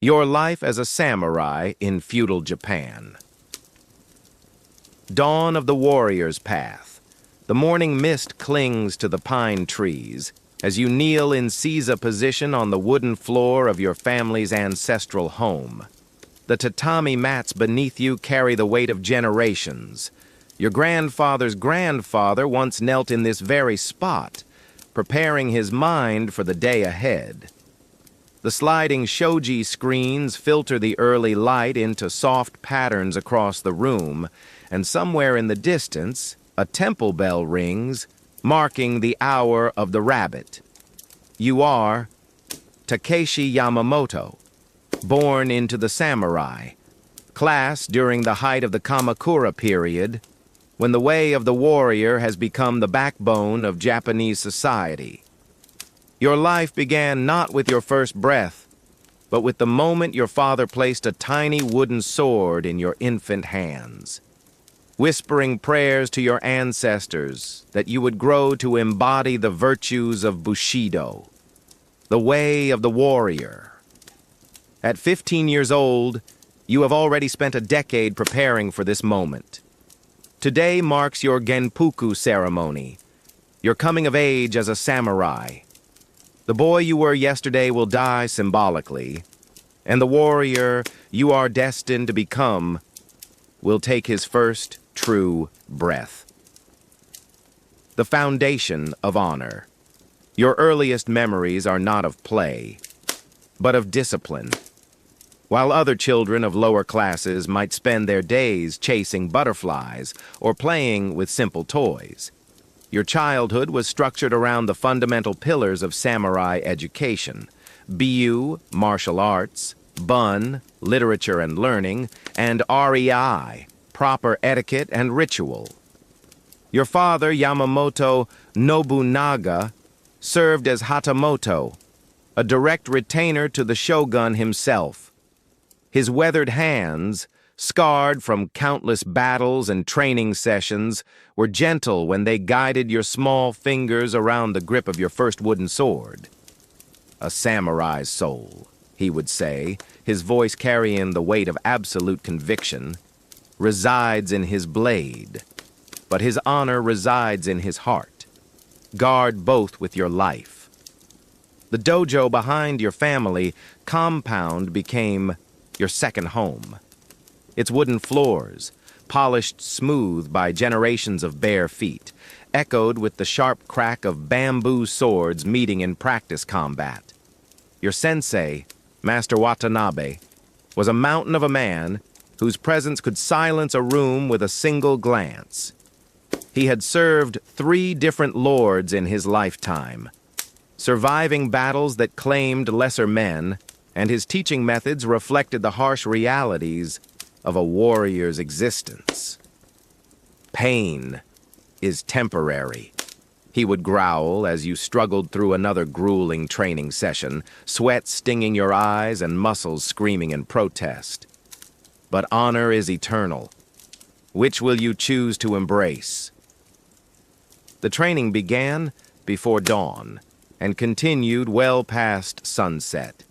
Your life as a samurai in feudal Japan. Dawn of the warrior's path. The morning mist clings to the pine trees as you kneel in seiza position on the wooden floor of your family's ancestral home. The tatami mats beneath you carry the weight of generations. Your grandfather's grandfather once knelt in this very spot, preparing his mind for the day ahead. The sliding shoji screens filter the early light into soft patterns across the room, and somewhere in the distance, a temple bell rings, marking the hour of the rabbit. You are Takeshi Yamamoto, born into the samurai, class during the height of the Kamakura period, when the way of the warrior has become the backbone of Japanese society. Your life began not with your first breath, but with the moment your father placed a tiny wooden sword in your infant hands, whispering prayers to your ancestors that you would grow to embody the virtues of Bushido, the way of the warrior. At 15 years old, you have already spent a decade preparing for this moment. Today marks your Genpuku ceremony, your coming of age as a samurai. The boy you were yesterday will die symbolically, and the warrior you are destined to become will take his first true breath. The foundation of honor. Your earliest memories are not of play, but of discipline. While other children of lower classes might spend their days chasing butterflies or playing with simple toys, your childhood was structured around the fundamental pillars of samurai education: Biu, martial arts; Bun, literature and learning; and Rei, proper etiquette and ritual. Your father, Yamamoto Nobunaga, served as Hatamoto, a direct retainer to the shogun himself. His weathered hands, scarred from countless battles and training sessions, were gentle when they guided your small fingers around the grip of your first wooden sword. A samurai's soul, he would say, his voice carrying the weight of absolute conviction, resides in his blade, but his honor resides in his heart. Guard both with your life. The dojo behind your family compound became your second home. Its wooden floors, polished smooth by generations of bare feet, echoed with the sharp crack of bamboo swords meeting in practice combat. Your sensei, Master Watanabe, was a mountain of a man whose presence could silence a room with a single glance. He had served 3 different lords in his lifetime, surviving battles that claimed lesser men, and his teaching methods reflected the harsh realities of a warrior's existence. Pain is temporary, he would growl as you struggled through another grueling training session, sweat stinging your eyes and muscles screaming in protest. But honor is eternal. Which will you choose to embrace? The training began before dawn and continued well past sunset.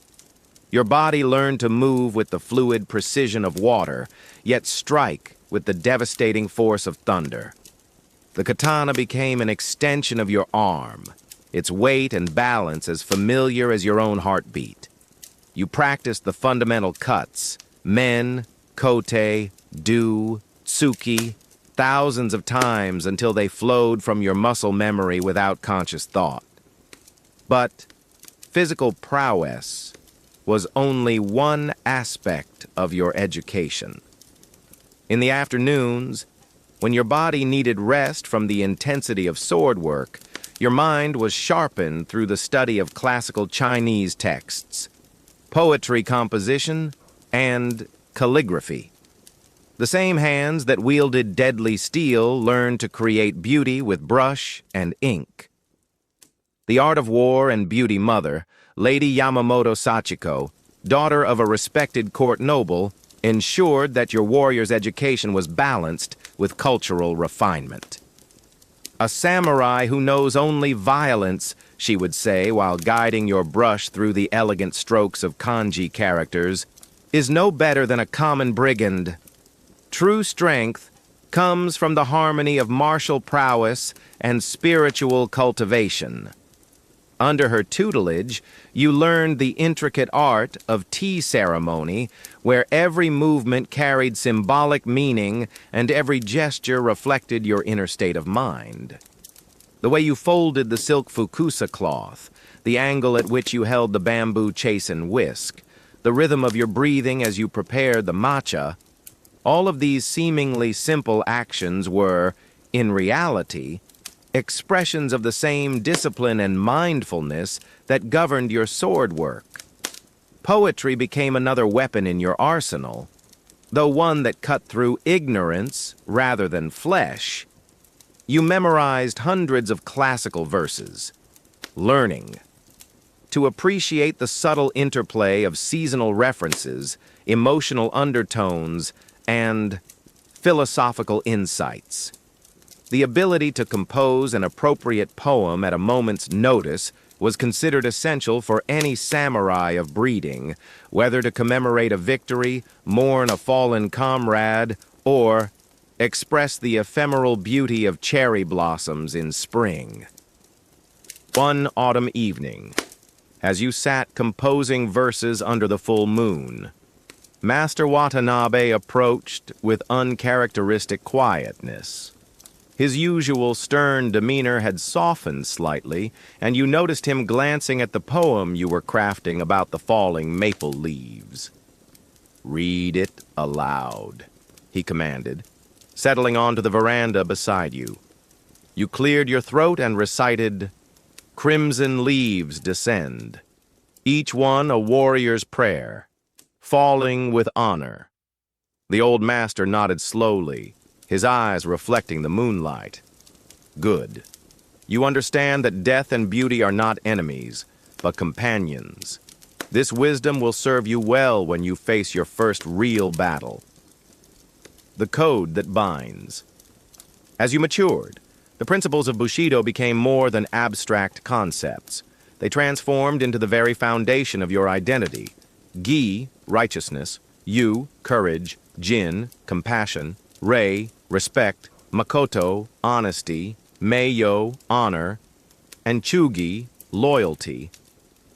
Your body learned to move with the fluid precision of water, yet strike with the devastating force of thunder. The katana became an extension of your arm, its weight and balance as familiar as your own heartbeat. You practiced the fundamental cuts, men, kote, do, tsuki, thousands of times until they flowed from your muscle memory without conscious thought. But physical prowess was only one aspect of your education. In the afternoons, when your body needed rest from the intensity of sword work, your mind was sharpened through the study of classical Chinese texts, poetry composition, and calligraphy. The same hands that wielded deadly steel learned to create beauty with brush and ink. The art of war and beauty mother, Lady Yamamoto Sachiko, daughter of a respected court noble, ensured that your warrior's education was balanced with cultural refinement. A samurai who knows only violence she would say while guiding your brush through the elegant strokes of kanji characters, is no better than a common brigand. True strength comes from the harmony of martial prowess and spiritual cultivation. Under her tutelage, you learned the intricate art of tea ceremony, where every movement carried symbolic meaning and every gesture reflected your inner state of mind. The way you folded the silk fukusa cloth, the angle at which you held the bamboo chase and whisk, the rhythm of your breathing as you prepared the matcha, all of these seemingly simple actions were, in reality, expressions of the same discipline and mindfulness that governed your sword work. Poetry became another weapon in your arsenal, though one that cut through ignorance rather than flesh. You memorized hundreds of classical verses, learning to appreciate the subtle interplay of seasonal references, emotional undertones, and philosophical insights. The ability to compose an appropriate poem at a moment's notice was considered essential for any samurai of breeding, whether to commemorate a victory, mourn a fallen comrade, or express the ephemeral beauty of cherry blossoms in spring. One autumn evening, as you sat composing verses under the full moon, Master Watanabe approached with uncharacteristic quietness. His usual stern demeanor had softened slightly, and you noticed him glancing at the poem you were crafting about the falling maple leaves. "Read it aloud," he commanded, settling onto the veranda beside you. You cleared your throat and recited, "Crimson leaves descend, each one a warrior's prayer, falling with honor." The old master nodded slowly, his eyes reflecting the moonlight. "Good. You understand that death and beauty are not enemies, but companions. This wisdom will serve you well when you face your first real battle." The code that binds. As you matured, the principles of Bushido became more than abstract concepts. They transformed into the very foundation of your identity. Gi, righteousness; Yu, courage; Jin, compassion; Rei, respect; Makoto, honesty; Meiyo, honor; and Chugi, loyalty,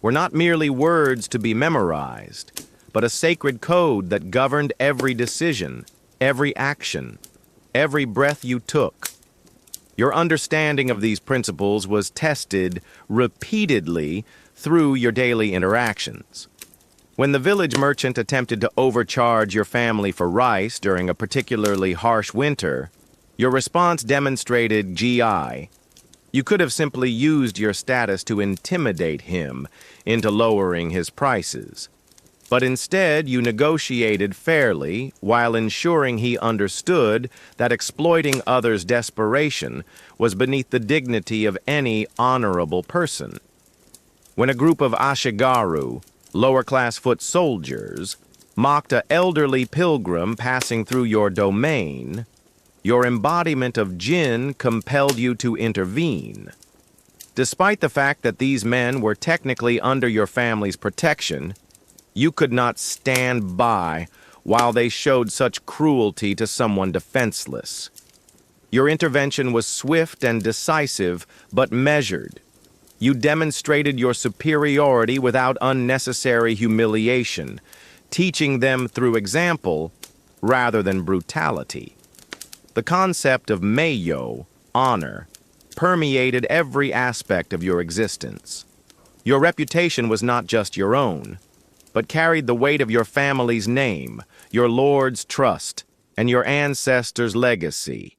were not merely words to be memorized, but a sacred code that governed every decision, every action, every breath you took. Your understanding of these principles was tested repeatedly through your daily interactions. When the village merchant attempted to overcharge your family for rice during a particularly harsh winter, your response demonstrated GI. You could have simply used your status to intimidate him into lowering his prices. But instead, you negotiated fairly while ensuring he understood that exploiting others' desperation was beneath the dignity of any honorable person. When a group of ashigaru, lower-class foot soldiers, mocked an elderly pilgrim passing through your domain, your embodiment of Jin compelled you to intervene. Despite the fact that these men were technically under your family's protection, you could not stand by while they showed such cruelty to someone defenseless. Your intervention was swift and decisive, but measured. You demonstrated your superiority without unnecessary humiliation, teaching them through example rather than brutality. The concept of meiyo, honor, permeated every aspect of your existence. Your reputation was not just your own, but carried the weight of your family's name, your lord's trust, and your ancestors' legacy.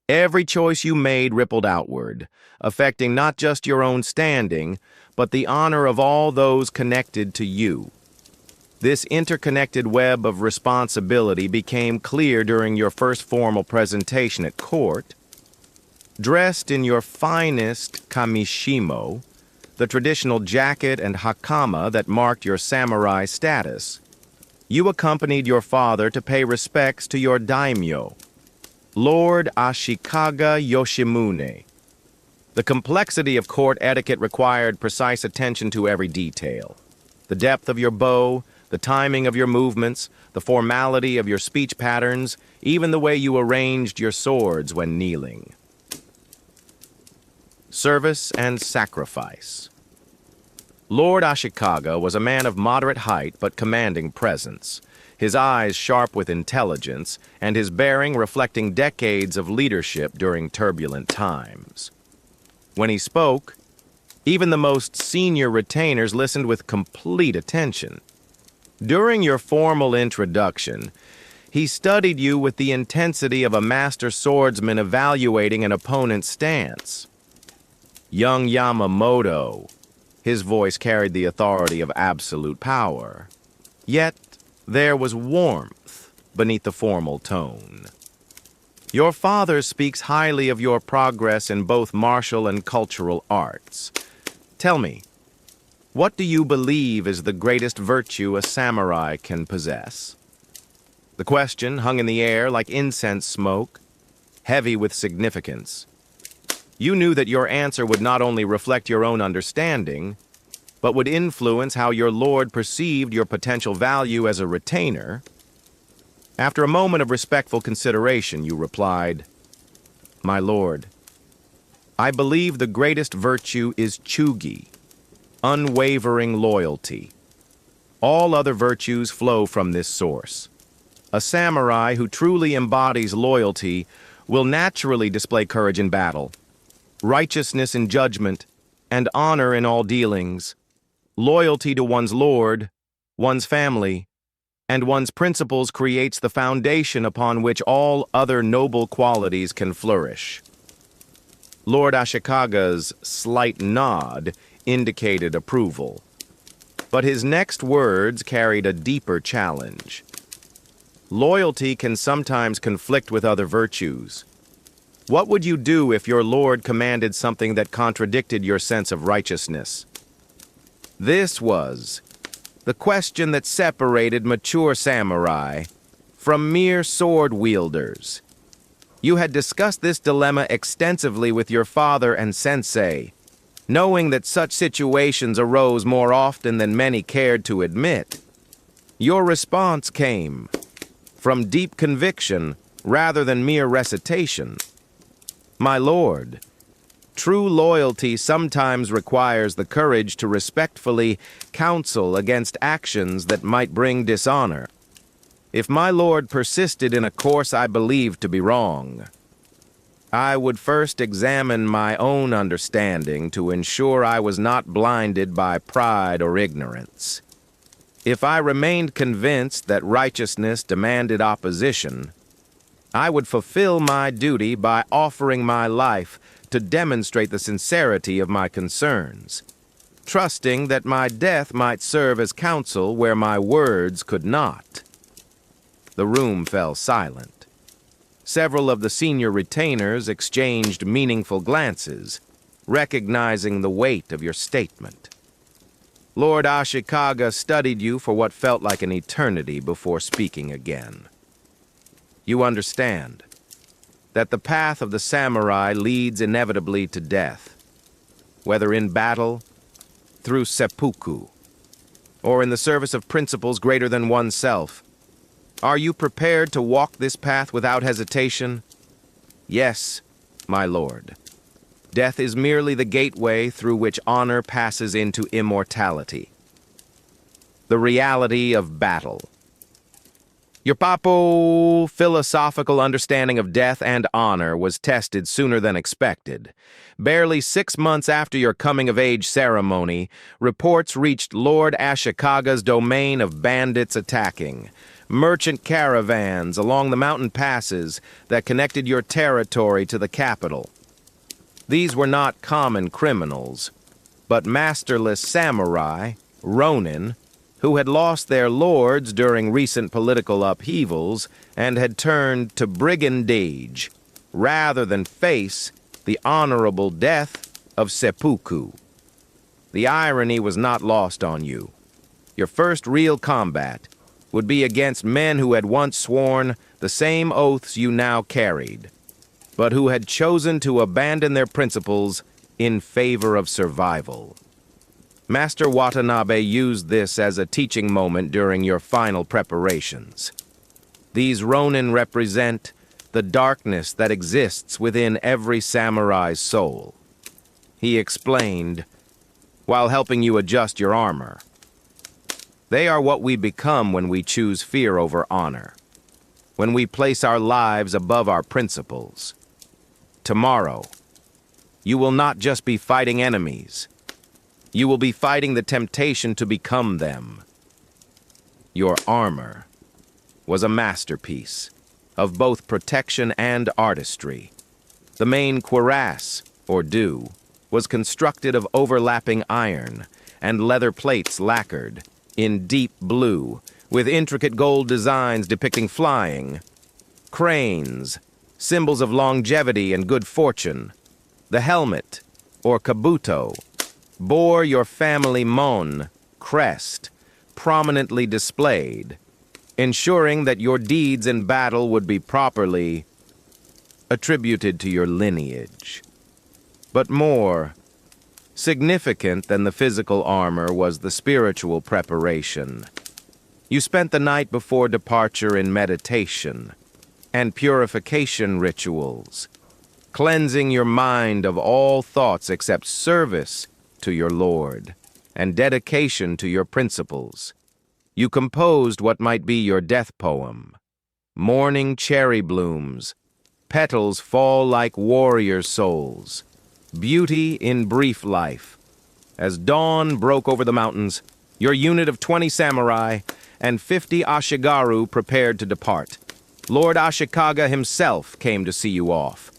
Every choice you made rippled outward, affecting not just your own standing, but the honor of all those connected to you. This interconnected web of responsibility became clear during your first formal presentation at court. Dressed in your finest kamishimo, the traditional jacket and hakama that marked your samurai status, you accompanied your father to pay respects to your daimyo, Lord Ashikaga Yoshimune. The complexity of court etiquette required precise attention to every detail. The depth of your bow, the timing of your movements, the formality of your speech patterns, even the way you arranged your swords when kneeling. Service and sacrifice. Lord Ashikaga was a man of moderate height but commanding presence, his eyes sharp with intelligence, and his bearing reflecting decades of leadership during turbulent times. When he spoke, even the most senior retainers listened with complete attention. During your formal introduction, he studied you with the intensity of a master swordsman evaluating an opponent's stance. Young Yamamoto, his voice carried the authority of absolute power. Yet, there was warmth beneath the formal tone. Your father speaks highly of your progress in both martial and cultural arts. Tell me, what do you believe is the greatest virtue a samurai can possess? The question hung in the air like incense smoke, heavy with significance. You knew that your answer would not only reflect your own understanding, but would influence how your lord perceived your potential value as a retainer. After a moment of respectful consideration, you replied, "My lord, I believe the greatest virtue is chugi, unwavering loyalty. All other virtues flow from this source. A samurai who truly embodies loyalty will naturally display courage in battle, righteousness in judgment, and honor in all dealings. Loyalty to one's lord, one's family, and one's principles creates the foundation upon which all other noble qualities can flourish." Lord Ashikaga's slight nod indicated approval, but his next words carried a deeper challenge. Loyalty can sometimes conflict with other virtues. What would you do if your lord commanded something that contradicted your sense of righteousness? This was the question that separated mature samurai from mere sword wielders. You had discussed this dilemma extensively with your father and sensei, knowing that such situations arose more often than many cared to admit. Your response came from deep conviction rather than mere recitation. "My lord, true loyalty sometimes requires the courage to respectfully counsel against actions that might bring dishonor. If my lord persisted in a course I believed to be wrong, I would first examine my own understanding to ensure I was not blinded by pride or ignorance. If I remained convinced that righteousness demanded opposition, I would fulfill my duty by offering my life to demonstrate the sincerity of my concerns, trusting that my death might serve as counsel where my words could not." The room fell silent. Several of the senior retainers exchanged meaningful glances, recognizing the weight of your statement. Lord Ashikaga studied you for what felt like an eternity before speaking again. "You understand that the path of the samurai leads inevitably to death, whether in battle, through seppuku, or in the service of principles greater than oneself. Are you prepared to walk this path without hesitation?" "Yes, my lord. Death is merely the gateway through which honor passes into immortality." The reality of battle. Your papo philosophical understanding of death and honor was tested sooner than expected. Barely 6 months after your coming-of-age ceremony, reports reached Lord Ashikaga's domain of bandits attacking, merchant caravans along the mountain passes that connected your territory to the capital. These were not common criminals, but masterless samurai, ronin, who had lost their lords during recent political upheavals and had turned to brigandage rather than face the honorable death of seppuku. The irony was not lost on you. Your first real combat would be against men who had once sworn the same oaths you now carried, but who had chosen to abandon their principles in favor of survival. Master Watanabe used this as a teaching moment during your final preparations. These Ronin represent the darkness that exists within every samurai's soul. He explained, while helping you adjust your armor. They are what we become when we choose fear over honor, when we place our lives above our principles. Tomorrow, you will not just be fighting enemies. You will be fighting the temptation to become them. Your armor was a masterpiece of both protection and artistry. The main cuirass, or do, was constructed of overlapping iron and leather plates lacquered in deep blue, with intricate gold designs depicting flying, cranes, symbols of longevity and good fortune. The helmet, or kabuto, bore your family mon, crest, prominently displayed, ensuring that your deeds in battle would be properly attributed to your lineage. But more significant than the physical armor was the spiritual preparation. You spent the night before departure in meditation and purification rituals, cleansing your mind of all thoughts except service to your Lord and dedication to your principles. You composed what might be your death poem. Morning cherry blooms, petals fall like warrior souls, beauty in brief life. As dawn broke over the mountains, your unit of 20 samurai and 50 Ashigaru prepared to depart. Lord Ashikaga himself came to see you off,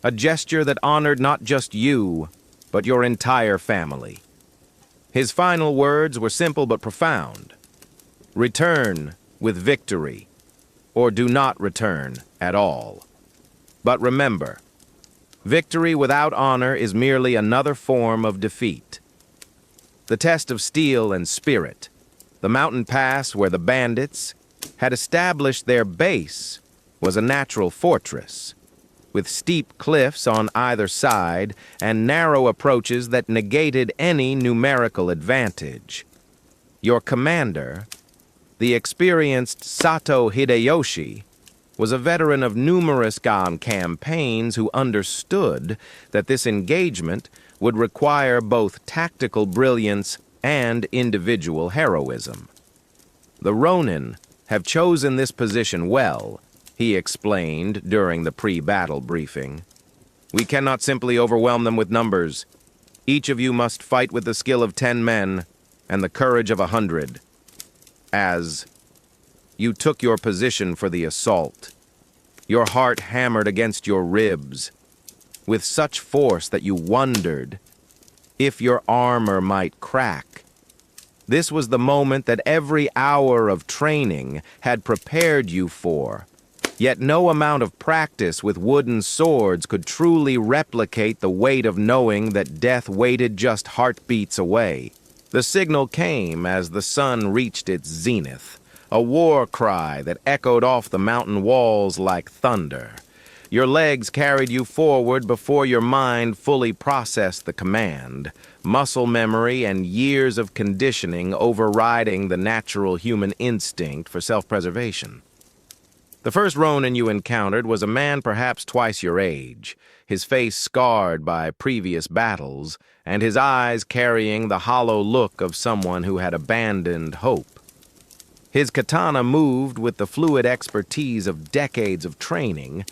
a gesture that honored not just you, but your entire family. His final words were simple but profound. Return with victory, or do not return at all. But remember, victory without honor is merely another form of defeat. The test of steel and spirit, the mountain pass where the bandits had established their base, was a natural fortress, with steep cliffs on either side and narrow approaches that negated any numerical advantage. Your commander, the experienced Sato Hideyoshi, was a veteran of numerous campaigns who understood that this engagement would require both tactical brilliance and individual heroism. The Ronin have chosen this position well, he explained during the pre-battle briefing. We cannot simply overwhelm them with numbers. Each of you must fight with the skill of 10 men and the courage of 100. As you took your position for the assault, your heart hammered against your ribs with such force that you wondered if your armor might crack. This was the moment that every hour of training had prepared you for, yet no amount of practice with wooden swords could truly replicate the weight of knowing that death waited just heartbeats away. The signal came as the sun reached its zenith, a war cry that echoed off the mountain walls like thunder. Your legs carried you forward before your mind fully processed the command, muscle memory and years of conditioning overriding the natural human instinct for self-preservation. The first Ronin you encountered was a man perhaps twice your age, his face scarred by previous battles, and his eyes carrying the hollow look of someone who had abandoned hope. His katana moved with the fluid expertise of decades of training,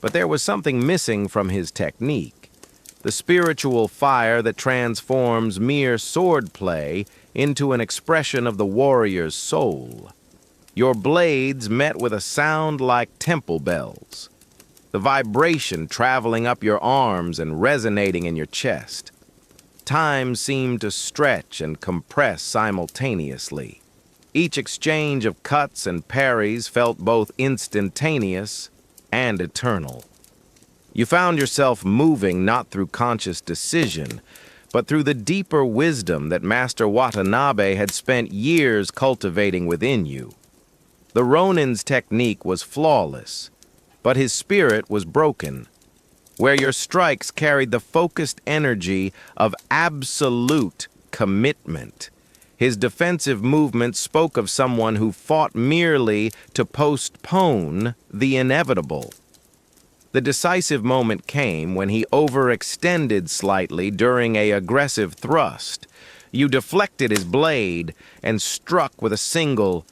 but there was something missing from his technique, the spiritual fire that transforms mere swordplay into an expression of the warrior's soul. Your blades met with a sound like temple bells, the vibration traveling up your arms and resonating in your chest. Time seemed to stretch and compress simultaneously. Each exchange of cuts and parries felt both instantaneous and eternal. You found yourself moving not through conscious decision, but through the deeper wisdom that Master Watanabe had spent years cultivating within you. The Ronin's technique was flawless, but his spirit was broken. where your strikes carried the focused energy of absolute commitment. His defensive movement spoke of someone who fought merely to postpone the inevitable. The decisive moment came when he overextended slightly during an aggressive thrust. You deflected his blade and struck with a single,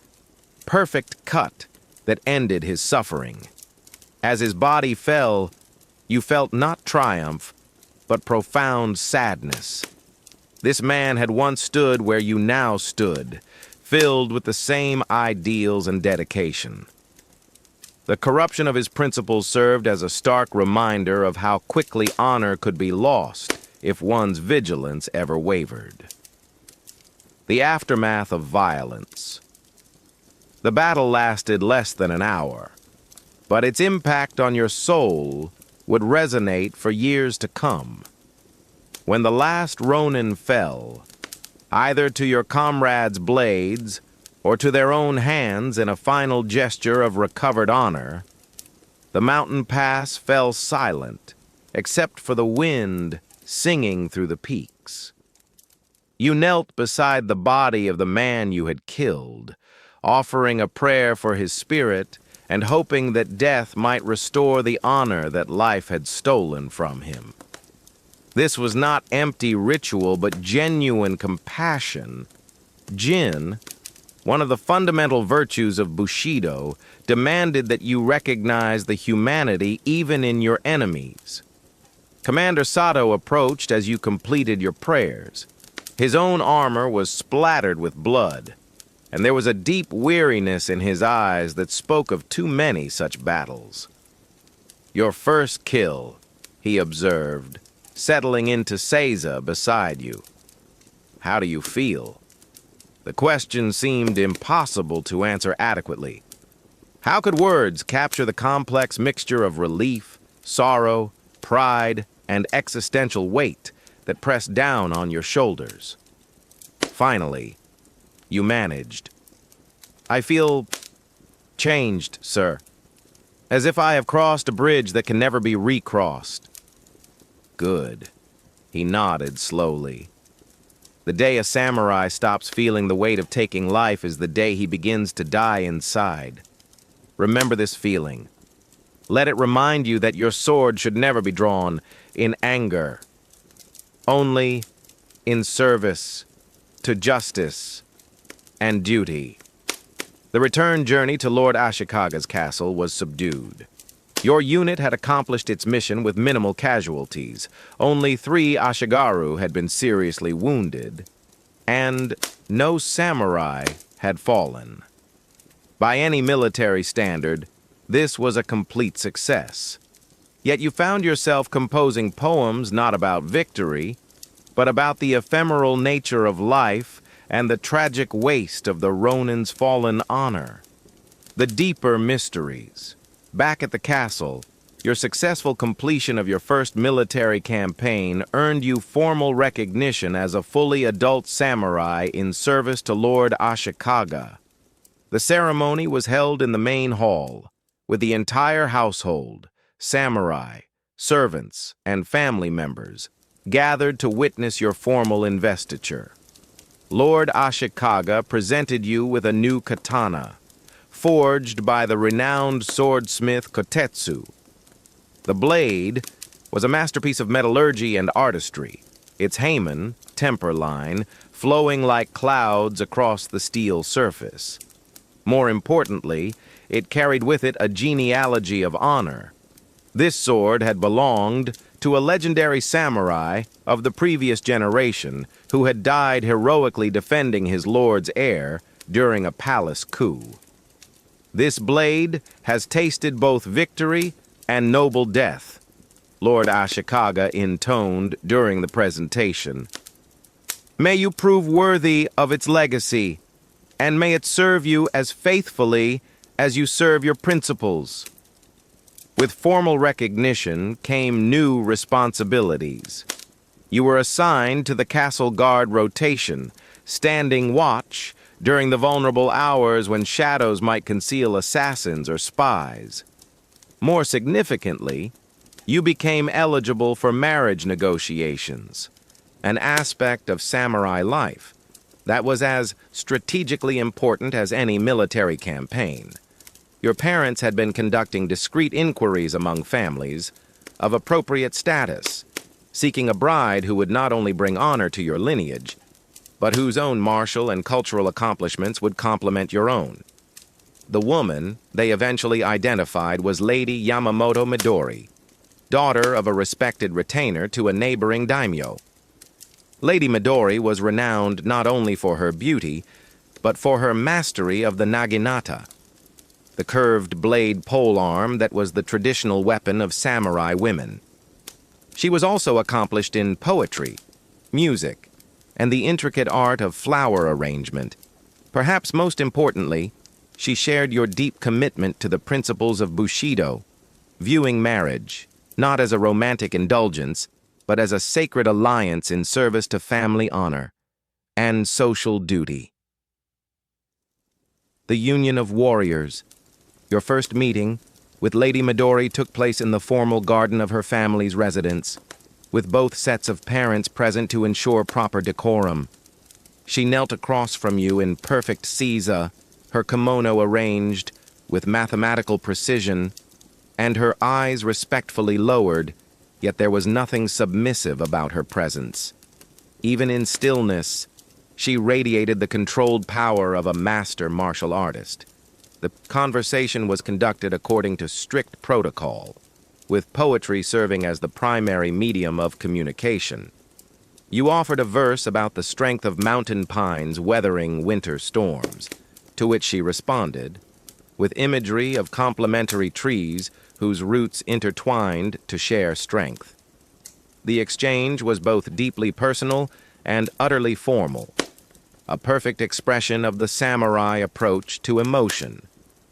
perfect cut that ended his suffering. As his body fell, you felt not triumph, but profound sadness. This man had once stood where you now stood, filled with the same ideals and dedication. The corruption of his principles served as a stark reminder of how quickly honor could be lost if one's vigilance ever wavered. The aftermath of violence. The battle lasted less than an hour, but its impact on your soul would resonate for years to come. When the last Ronin fell, either to your comrades' blades or to their own hands in a final gesture of recovered honor, the mountain pass fell silent, except for the wind singing through the peaks. You knelt beside the body of the man you had killed, offering a prayer for his spirit and hoping that death might restore the honor that life had stolen from him. This was not empty ritual, but genuine compassion. Jin, one of the fundamental virtues of Bushido, demanded that you recognize the humanity even in your enemies. Commander Sato approached as you completed your prayers. His own armor was splattered with blood, and there was a deep weariness in his eyes that spoke of too many such battles. "Your first kill," he observed, settling into Seiza beside you. "How do you feel?" The question seemed impossible to answer adequately. How could words capture the complex mixture of relief, sorrow, pride, and existential weight that pressed down on your shoulders? Finally, you managed. "I feel changed, sir. As if I have crossed a bridge that can never be recrossed." "Good." He nodded slowly. The day a samurai stops feeling the weight of taking life is the day he begins to die inside. Remember this feeling. Let it remind you that your sword should never be drawn in anger, only in service to justice and duty. The return journey to Lord Ashikaga's castle was subdued. Your unit had accomplished its mission with minimal casualties. Only 3 Ashigaru had been seriously wounded, and no samurai had fallen. By any military standard, this was a complete success. Yet you found yourself composing poems not about victory, but about the ephemeral nature of life and the tragic waste of the Ronin's fallen honor. The deeper mysteries. Back at the castle, your successful completion of your first military campaign earned you formal recognition as a fully adult samurai in service to Lord Ashikaga. The ceremony was held in the main hall, with the entire household, samurai, servants, and family members, gathered to witness your formal investiture. Lord Ashikaga presented you with a new katana, forged by the renowned swordsmith Kotetsu. The blade was a masterpiece of metallurgy and artistry, its heiman, temper line, flowing like clouds across the steel surface. More importantly, it carried with it a genealogy of honor. This sword had belonged to a legendary samurai of the previous generation who had died heroically defending his lord's heir during a palace coup. This blade has tasted both victory and noble death, Lord Ashikaga intoned during the presentation. May you prove worthy of its legacy, and may it serve you as faithfully as you serve your principles. With formal recognition came new responsibilities. You were assigned to the castle guard rotation, standing watch during the vulnerable hours when shadows might conceal assassins or spies. More significantly, You became eligible for marriage negotiations, an aspect of samurai life that was as strategically important as any military campaign. Your parents had been conducting discreet inquiries among families of appropriate status, seeking a bride who would not only bring honor to your lineage, but whose own martial and cultural accomplishments would complement your own. The woman they eventually identified was Lady Yamamoto Midori, daughter of a respected retainer to a neighboring daimyo. Lady Midori was renowned not only for her beauty, but for her mastery of the naginata, the curved blade polearm that was the traditional weapon of samurai women. She was also accomplished in poetry, music, and the intricate art of flower arrangement. Perhaps most importantly, she shared your deep commitment to the principles of Bushido, viewing marriage not as a romantic indulgence, but as a sacred alliance in service to family honor and social duty. The Union of Warriors. Your first meeting with Lady Midori took place in the formal garden of her family's residence, with both sets of parents present to ensure proper decorum. She knelt across from you in perfect seiza, her kimono arranged with mathematical precision, and her eyes respectfully lowered, yet there was nothing submissive about her presence. Even in stillness, she radiated the controlled power of a master martial artist. The conversation was conducted according to strict protocol, with poetry serving as the primary medium of communication. You offered a verse about the strength of mountain pines weathering winter storms, to which she responded, with imagery of complementary trees whose roots intertwined to share strength. The exchange was both deeply personal and utterly formal, a perfect expression of the samurai approach to emotion,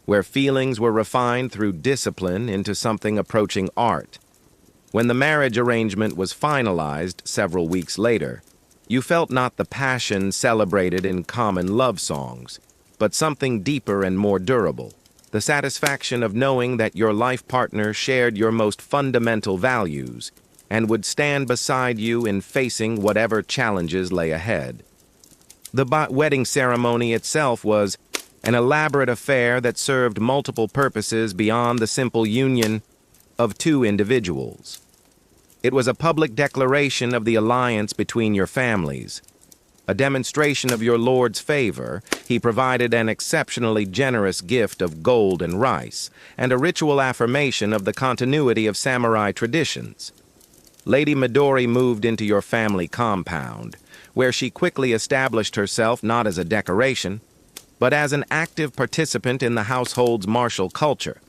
where feelings were refined through discipline into something approaching art. When the marriage arrangement was finalized several weeks later, you felt not the passion celebrated in common love songs, but something deeper and more durable, the satisfaction of knowing that your life partner shared your most fundamental values and would stand beside you in facing whatever challenges lay ahead. The wedding ceremony itself was an elaborate affair that served multiple purposes beyond the simple union of two individuals. It was a public declaration of the alliance between your families. A demonstration of your lord's favor, he provided an exceptionally generous gift of gold and rice, and a ritual affirmation of the continuity of samurai traditions. Lady Midori moved into your family compound, where she quickly established herself not as a decoration, but as an active participant in the household's martial culture.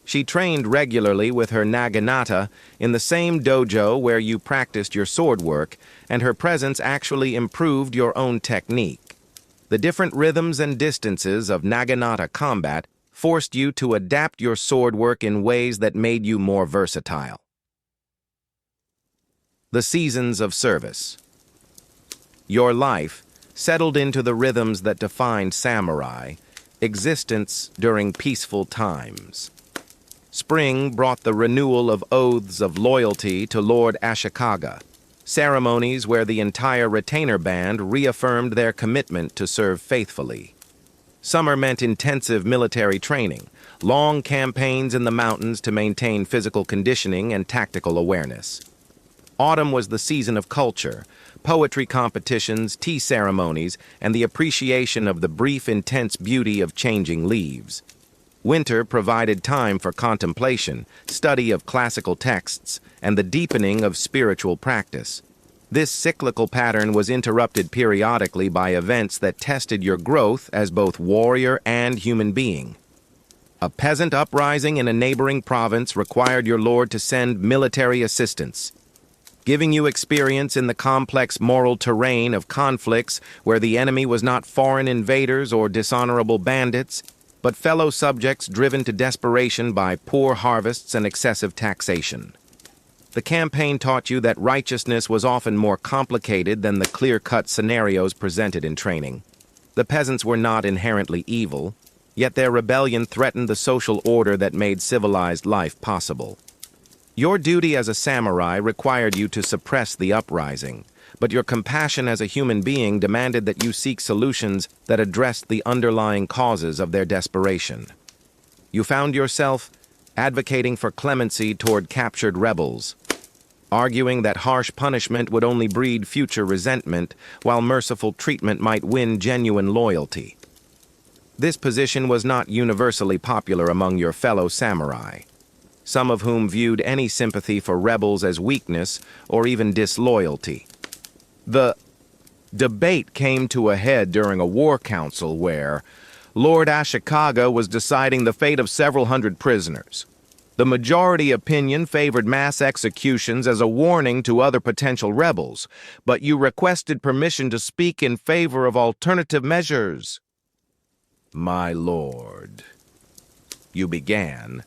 She trained regularly with her naginata in the same dojo where you practiced your sword work, and her presence actually improved your own technique. The different rhythms and distances of naginata combat forced you to adapt your sword work in ways that made you more versatile. The seasons of service. Your life settled into the rhythms that defined samurai, existence during peaceful times. Spring brought the renewal of oaths of loyalty to Lord Ashikaga, ceremonies where the entire retainer band reaffirmed their commitment to serve faithfully. Summer meant intensive military training, long campaigns in the mountains to maintain physical conditioning and tactical awareness. Autumn was the season of culture, poetry competitions, tea ceremonies, and the appreciation of the brief, intense beauty of changing leaves. Winter provided time for contemplation, study of classical texts, and the deepening of spiritual practice. This cyclical pattern was interrupted periodically by events that tested your growth as both warrior and human being. A peasant uprising in a neighboring province required your lord to send military assistance, giving you experience in the complex moral terrain of conflicts where the enemy was not foreign invaders or dishonorable bandits, but fellow subjects driven to desperation by poor harvests and excessive taxation. The campaign taught you that righteousness was often more complicated than the clear-cut scenarios presented in training. The peasants were not inherently evil, yet their rebellion threatened the social order that made civilized life possible. Your duty as a samurai required you to suppress the uprising, but your compassion as a human being demanded that you seek solutions that addressed the underlying causes of their desperation. You found yourself advocating for clemency toward captured rebels, arguing that harsh punishment would only breed future resentment, while merciful treatment might win genuine loyalty. This position was not universally popular among your fellow samurai, some of whom viewed any sympathy for rebels as weakness or even disloyalty. The debate came to a head during a war council where Lord Ashikaga was deciding the fate of several hundred prisoners. The majority opinion favored mass executions as a warning to other potential rebels, but you requested permission to speak in favor of alternative measures. "My lord," you began,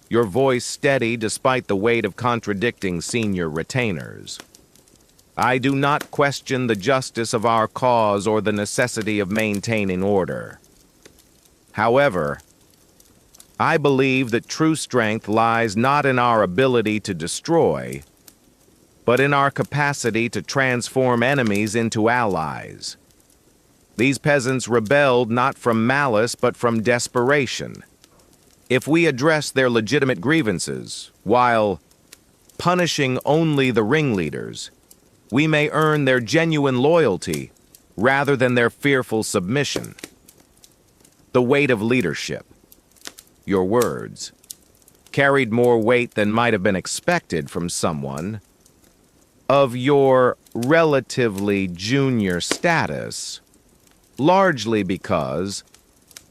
your voice steady despite the weight of contradicting senior retainers. "I do not question the justice of our cause or the necessity of maintaining order. However, I believe that true strength lies not in our ability to destroy, but in our capacity to transform enemies into allies. These peasants rebelled not from malice but from desperation. If we address their legitimate grievances, while punishing only the ringleaders, we may earn their genuine loyalty rather than their fearful submission." The weight of leadership, your words, carried more weight than might have been expected from someone of your relatively junior status, largely because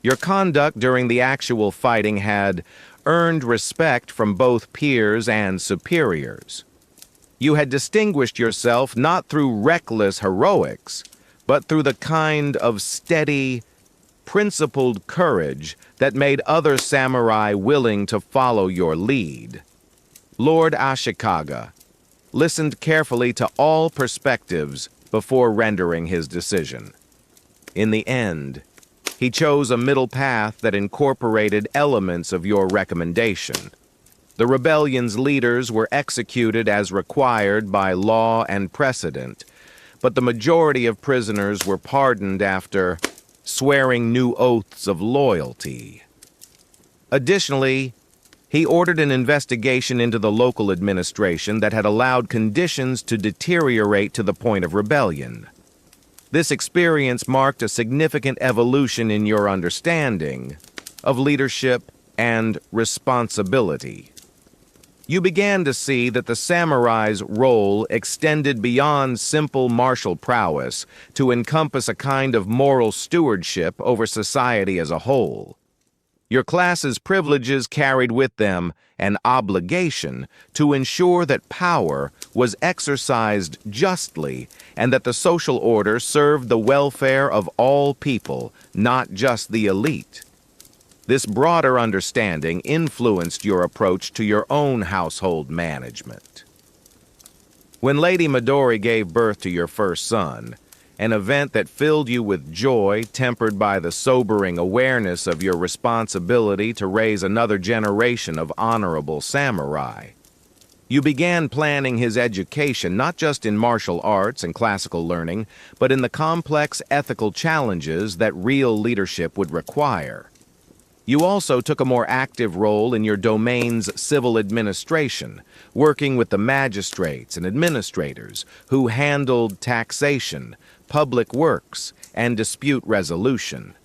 your conduct during the actual fighting had earned respect from both peers and superiors. You had distinguished yourself not through reckless heroics, but through the kind of steady, principled courage that made other samurai willing to follow your lead. Lord Ashikaga listened carefully to all perspectives before rendering his decision. In the end, he chose a middle path that incorporated elements of your recommendation. The rebellion's leaders were executed as required by law and precedent, but the majority of prisoners were pardoned after swearing new oaths of loyalty. Additionally, he ordered an investigation into the local administration that had allowed conditions to deteriorate to the point of rebellion. This experience marked a significant evolution in your understanding of leadership and responsibility. You began to see that the samurai's role extended beyond simple martial prowess to encompass a kind of moral stewardship over society as a whole. Your class's privileges carried with them an obligation to ensure that power was exercised justly and that the social order served the welfare of all people, not just the elite. This broader understanding influenced your approach to your own household management. When Lady Midori gave birth to your first son, an event that filled you with joy, tempered by the sobering awareness of your responsibility to raise another generation of honorable samurai, you began planning his education not just in martial arts and classical learning, but in the complex ethical challenges that real leadership would require. You also took a more active role in your domain's civil administration, working with the magistrates and administrators who handled taxation, public works, and dispute resolution.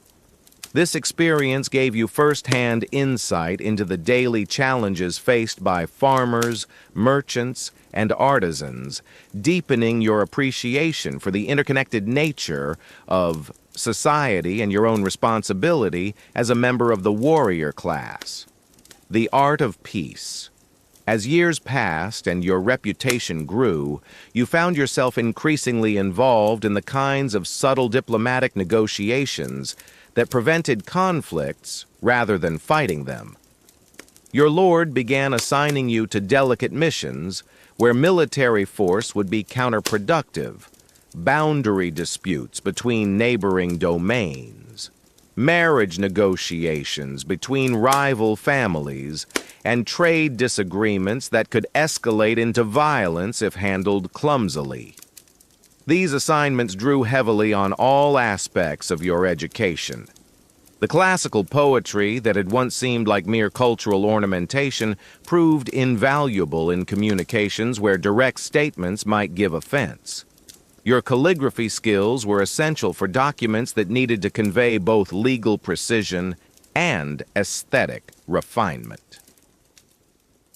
This experience gave you first-hand insight into the daily challenges faced by farmers, merchants, and artisans, deepening your appreciation for the interconnected nature of society and your own responsibility as a member of the warrior class. The art of peace. As years passed and your reputation grew, you found yourself increasingly involved in the kinds of subtle diplomatic negotiations that prevented conflicts rather than fighting them. Your lord began assigning you to delicate missions where military force would be counterproductive, boundary disputes between neighboring domains, marriage negotiations between rival families, and trade disagreements that could escalate into violence if handled clumsily. These assignments drew heavily on all aspects of your education. The classical poetry that had once seemed like mere cultural ornamentation proved invaluable in communications where direct statements might give offense. Your calligraphy skills were essential for documents that needed to convey both legal precision and aesthetic refinement.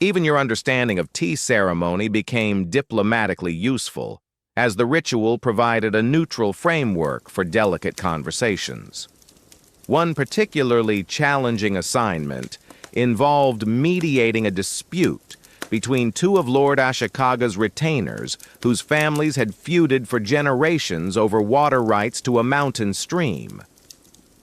Even your understanding of tea ceremony became diplomatically useful, as the ritual provided a neutral framework for delicate conversations. One particularly challenging assignment involved mediating a dispute between two of Lord Ashikaga's retainers whose families had feuded for generations over water rights to a mountain stream.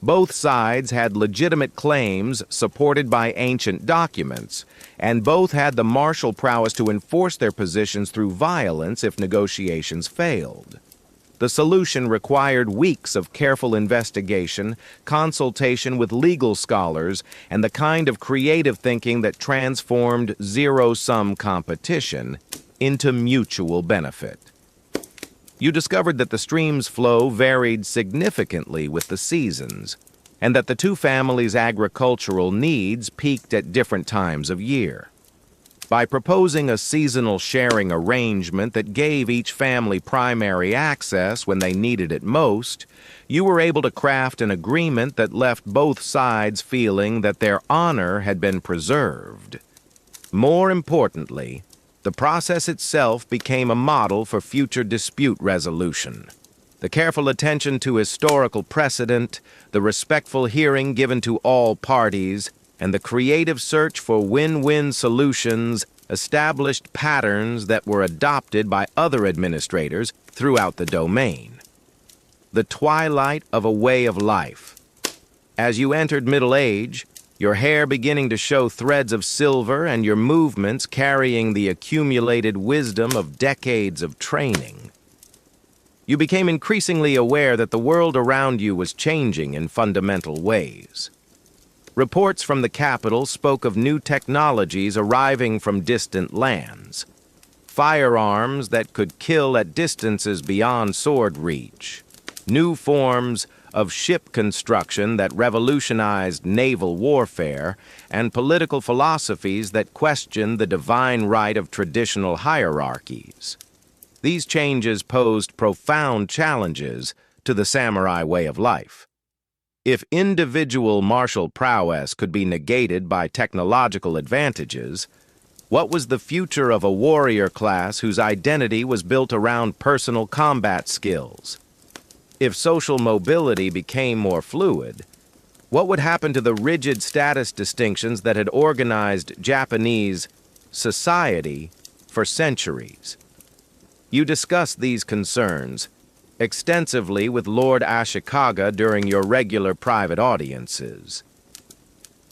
Both sides had legitimate claims supported by ancient documents, and both had the martial prowess to enforce their positions through violence if negotiations failed. The solution required weeks of careful investigation, consultation with legal scholars, and the kind of creative thinking that transformed zero-sum competition into mutual benefit. You discovered that the stream's flow varied significantly with the seasons, and that the two families' agricultural needs peaked at different times of year. By proposing a seasonal sharing arrangement that gave each family primary access when they needed it most, you were able to craft an agreement that left both sides feeling that their honor had been preserved. More importantly, the process itself became a model for future dispute resolution. The careful attention to historical precedent, the respectful hearing given to all parties, and the creative search for win-win solutions established patterns that were adopted by other administrators throughout the domain. The twilight of a way of life. As you entered middle age, your hair beginning to show threads of silver and your movements carrying the accumulated wisdom of decades of training. You became increasingly aware that the world around you was changing in fundamental ways. Reports from the capital spoke of new technologies arriving from distant lands. Firearms that could kill at distances beyond sword reach. New forms of ship construction that revolutionized naval warfare, and political philosophies that questioned the divine right of traditional hierarchies. These changes posed profound challenges to the samurai way of life. If individual martial prowess could be negated by technological advantages, what was the future of a warrior class whose identity was built around personal combat skills? If social mobility became more fluid, what would happen to the rigid status distinctions that had organized Japanese society for centuries? You discussed these concerns extensively with Lord Ashikaga during your regular private audiences.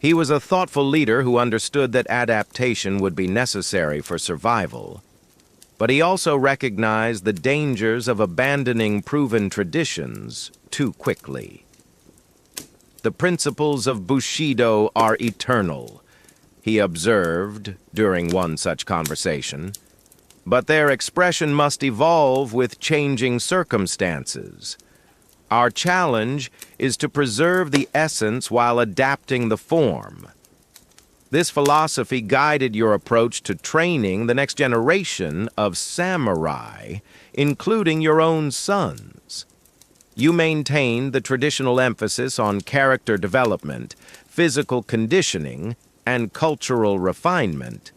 He was a thoughtful leader who understood that adaptation would be necessary for survival, but he also recognized the dangers of abandoning proven traditions too quickly. The principles of Bushido are eternal, he observed during one such conversation, but their expression must evolve with changing circumstances. Our challenge is to preserve the essence while adapting the form. This philosophy guided your approach to training the next generation of samurai, including your own sons. You maintained the traditional emphasis on character development, physical conditioning, and cultural refinement,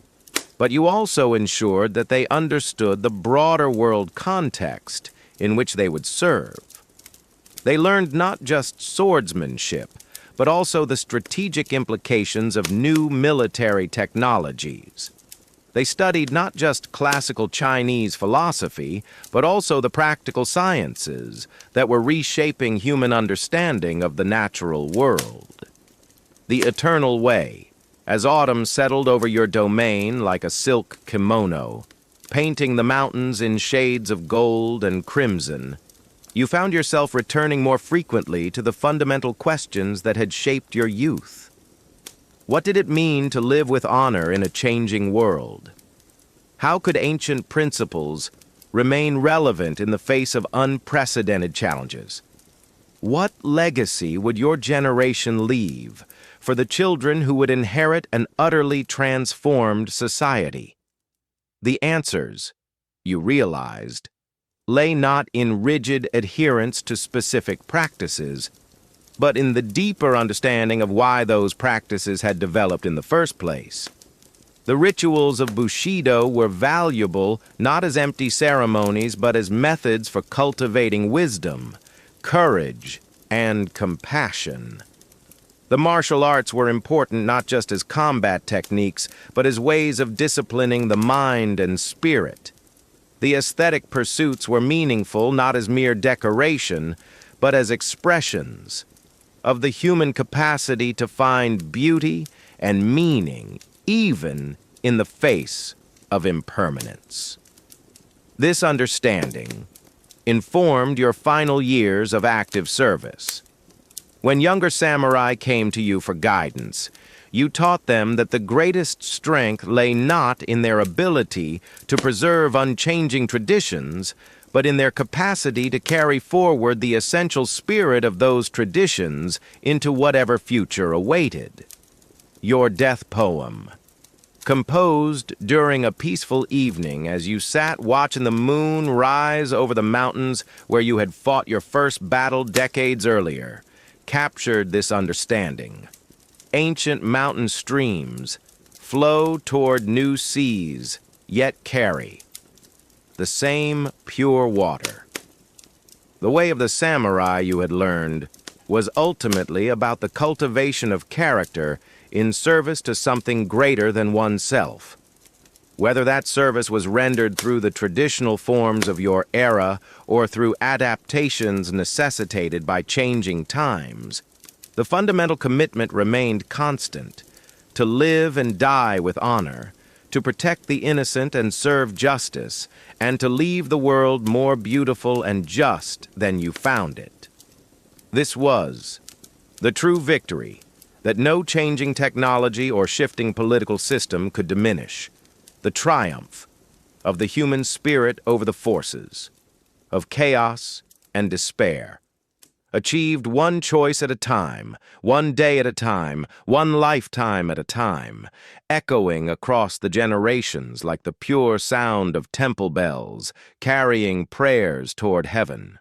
but you also ensured that they understood the broader world context in which they would serve. They learned not just swordsmanship, but also the strategic implications of new military technologies. They studied not just classical Chinese philosophy, but also the practical sciences that were reshaping human understanding of the natural world. The eternal way, as autumn settled over your domain like a silk kimono, painting the mountains in shades of gold and crimson, you found yourself returning more frequently to the fundamental questions that had shaped your youth. What did it mean to live with honor in a changing world? How could ancient principles remain relevant in the face of unprecedented challenges? What legacy would your generation leave for the children who would inherit an utterly transformed society? The answers, you realized, lay not in rigid adherence to specific practices, but in the deeper understanding of why those practices had developed in the first place. The rituals of Bushido were valuable not as empty ceremonies, but as methods for cultivating wisdom, courage, and compassion. The martial arts were important not just as combat techniques, but as ways of disciplining the mind and spirit. The aesthetic pursuits were meaningful not as mere decoration, but as expressions of the human capacity to find beauty and meaning even in the face of impermanence. This understanding informed your final years of active service. When younger samurai came to you for guidance, you taught them that the greatest strength lay not in their ability to preserve unchanging traditions, but in their capacity to carry forward the essential spirit of those traditions into whatever future awaited. Your death poem, composed during a peaceful evening as you sat watching the moon rise over the mountains where you had fought your first battle decades earlier, captured this understanding. Ancient mountain streams flow toward new seas, yet carry the same pure water. The way of the samurai, you had learned, was ultimately about the cultivation of character in service to something greater than oneself. Whether that service was rendered through the traditional forms of your era or through adaptations necessitated by changing times, the fundamental commitment remained constant: to live and die with honor, to protect the innocent and serve justice, and to leave the world more beautiful and just than you found it. This was the true victory that no changing technology or shifting political system could diminish, the triumph of the human spirit over the forces of chaos and despair, achieved one choice at a time, one day at a time, one lifetime at a time, echoing across the generations like the pure sound of temple bells, carrying prayers toward heaven.